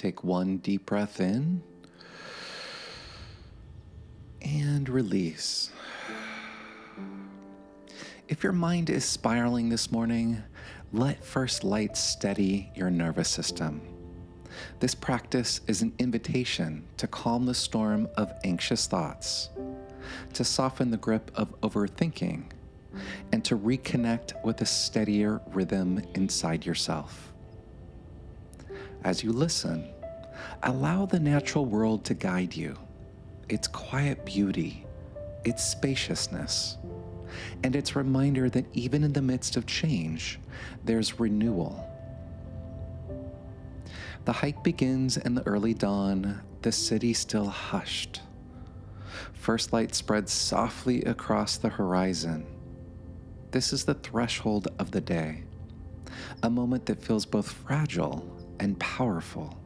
Take one deep breath in and release. If your mind is spiraling this morning, let first light steady your nervous system. This practice is an invitation to calm the storm of anxious thoughts, to soften the grip of overthinking, and to reconnect with a steadier rhythm inside yourself. As you listen, allow the natural world to guide you, its quiet beauty, its spaciousness, and its reminder that even in the midst of change, there's renewal. The hike begins in the early dawn, the city still hushed. First light spreads softly across the horizon. This is the threshold of the day, a moment that feels both fragile and powerful.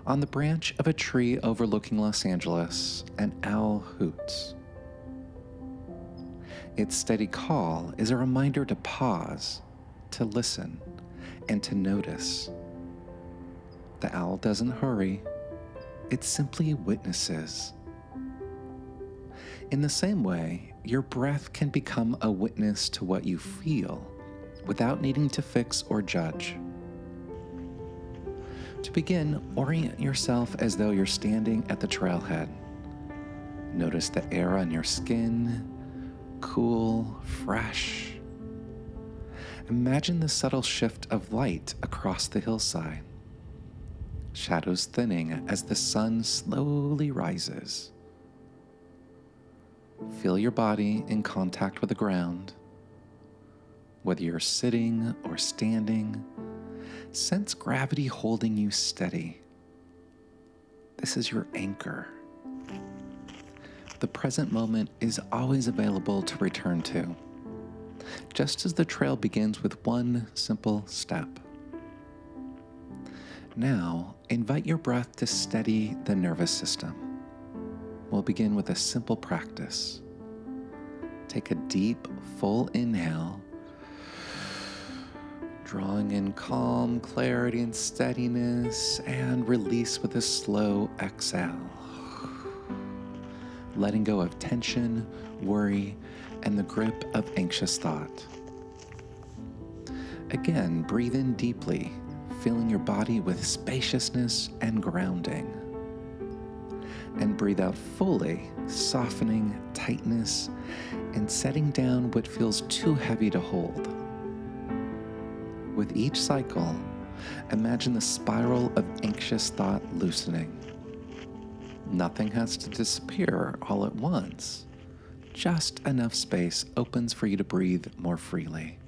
On the branch of a tree overlooking Los Angeles, an owl hoots. Its steady call is a reminder to pause, to listen, and to notice. The owl doesn't hurry, it simply witnesses. In the same way, your breath can become a witness to what you feel without needing to fix or judge. To begin, orient yourself as though you're standing at the trailhead. Notice the air on your skin, cool, fresh. Imagine the subtle shift of light across the hillside. Shadows thinning as the sun slowly rises. Feel your body in contact with the ground. Whether you're sitting or standing, sense gravity holding you steady. This is your anchor. The present moment is always available to return to, just as the trail begins with one simple step. Now, invite your breath to steady the nervous system. We'll begin with a simple practice. Take a deep, full inhale, drawing in calm, clarity, and steadiness, and release with a slow exhale. Letting go of tension, worry, and the grip of anxious thought. Again, breathe in deeply, filling your body with spaciousness and grounding. And breathe out fully, softening tightness and setting down what feels too heavy to hold. With each cycle, imagine the spiral of anxious thought loosening. Nothing has to disappear all at once. Just enough space opens for you to breathe more freely.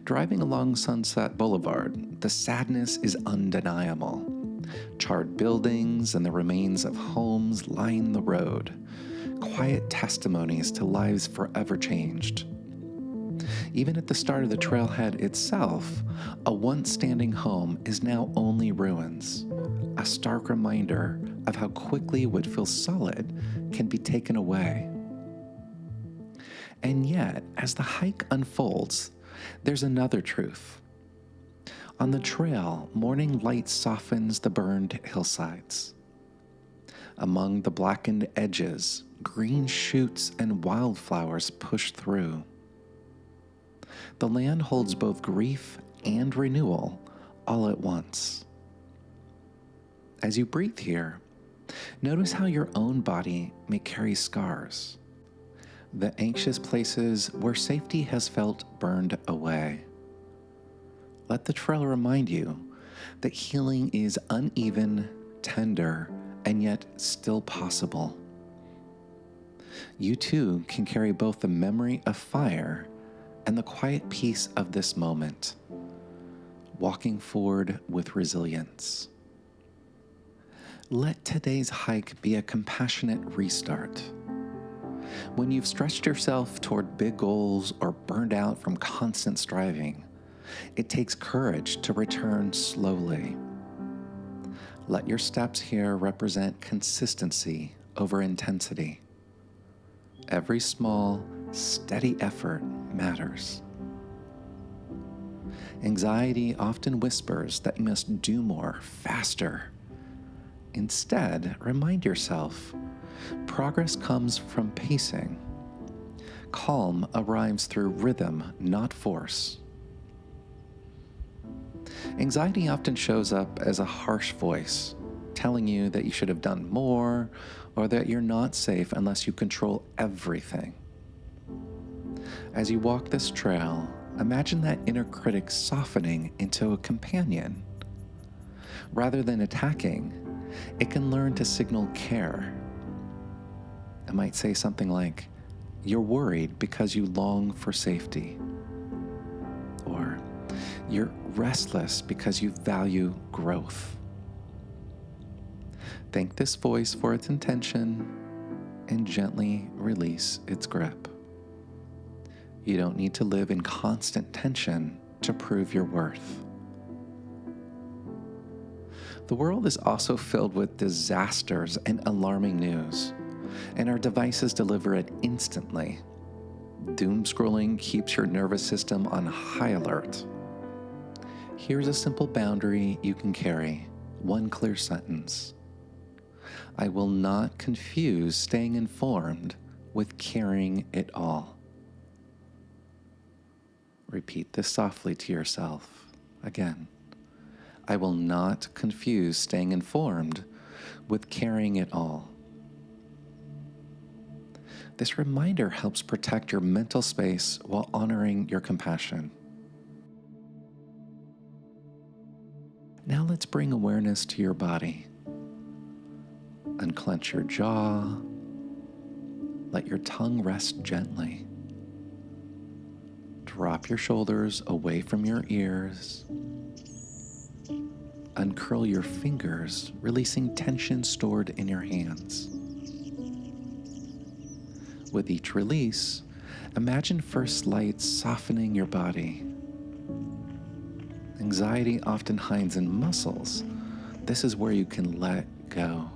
Driving along Sunset Boulevard, the sadness is undeniable. Charred buildings and the remains of homes line the road, quiet testimonies to lives forever changed. Even at the start of the trailhead itself, a once standing home is now only ruins, a stark reminder of how quickly what feels solid can be taken away. And yet, as the hike unfolds, there's another truth. On the trail, morning light softens the burned hillsides. Among the blackened edges, green shoots and wildflowers push through. The land holds both grief and renewal all at once. As you breathe here, notice how your own body may carry scars, the anxious places where safety has felt burned away. Let the trail remind you that healing is uneven, tender, and yet still possible. You too can carry both the memory of fire and the quiet peace of this moment, walking forward with resilience. Let today's hike be a compassionate restart. When you've stretched yourself toward big goals or burned out from constant striving, it takes courage to return slowly. Let your steps here represent consistency over intensity. Every small, steady effort matters. Anxiety often whispers that you must do more, faster. Instead, remind yourself, progress comes from pacing. Calm arrives through rhythm, not force. Anxiety often shows up as a harsh voice, telling you that you should have done more or that you're not safe unless you control everything. As you walk this trail, imagine that inner critic softening into a companion. Rather than attacking, it can learn to signal care. It might say something like, "You're worried because you long for safety." Or, "You're restless because you value growth." Thank this voice for its intention and gently release its grip. You don't need to live in constant tension to prove your worth. The world is also filled with disasters and alarming news, and our devices deliver it instantly. Doom scrolling keeps your nervous system on high alert. Here's a simple boundary you can carry, one clear sentence. I will not confuse staying informed with carrying it all. Repeat this softly to yourself. Again, I will not confuse staying informed with carrying it all. This reminder helps protect your mental space while honoring your compassion. Now let's bring awareness to your body. Unclench your jaw. Let your tongue rest gently. Drop your shoulders away from your ears. Uncurl your fingers, releasing tension stored in your hands. With each release, imagine first light softening your body. Anxiety often hides in muscles. This is where you can let go.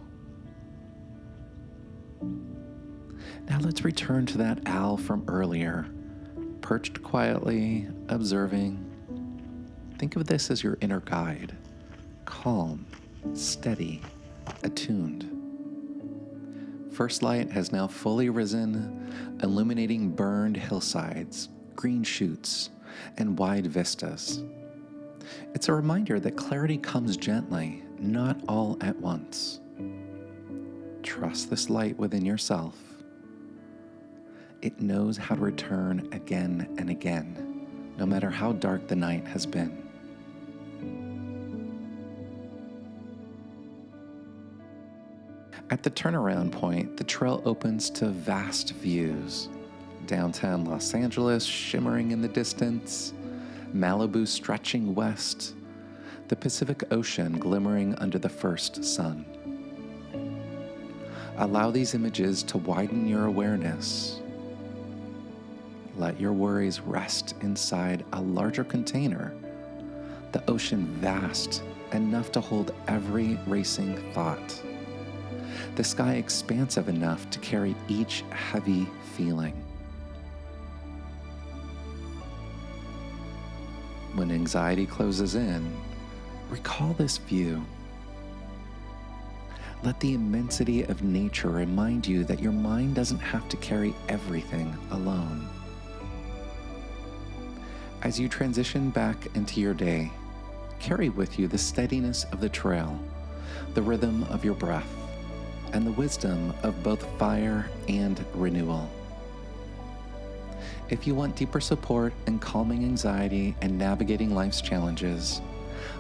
Now let's return to that owl from earlier, perched quietly, observing. Think of this as your inner guide, calm, steady, attuned. First light has now fully risen, illuminating burned hillsides, green shoots, and wide vistas. It's a reminder that clarity comes gently, not all at once. Trust this light within yourself. It knows how to return again and again, no matter how dark the night has been. At the turnaround point, the trail opens to vast views. Downtown Los Angeles shimmering in the distance, Malibu stretching west, the Pacific Ocean glimmering under the first sun. Allow these images to widen your awareness. Let your worries rest inside a larger container, the ocean vast, enough to hold every racing thought. The sky expansive enough to carry each heavy feeling. When anxiety closes in, recall this view. Let the immensity of nature remind you that your mind doesn't have to carry everything alone. As you transition back into your day, carry with you the steadiness of the trail, the rhythm of your breath, and the wisdom of both fire and renewal. If you want deeper support in calming anxiety and navigating life's challenges,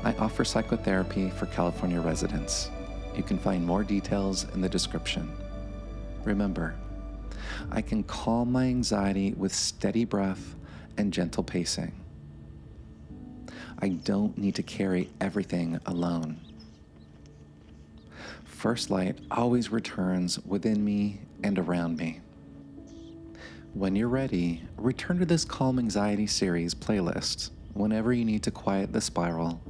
I offer psychotherapy for California residents. You can find more details in the description. Remember, I can calm my anxiety with steady breath and gentle pacing. I don't need to carry everything alone. First light always returns within me and around me. When you're ready, return to this Calm Anxiety series playlist whenever you need to quiet the spiral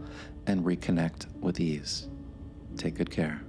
and reconnect with ease. Take good care.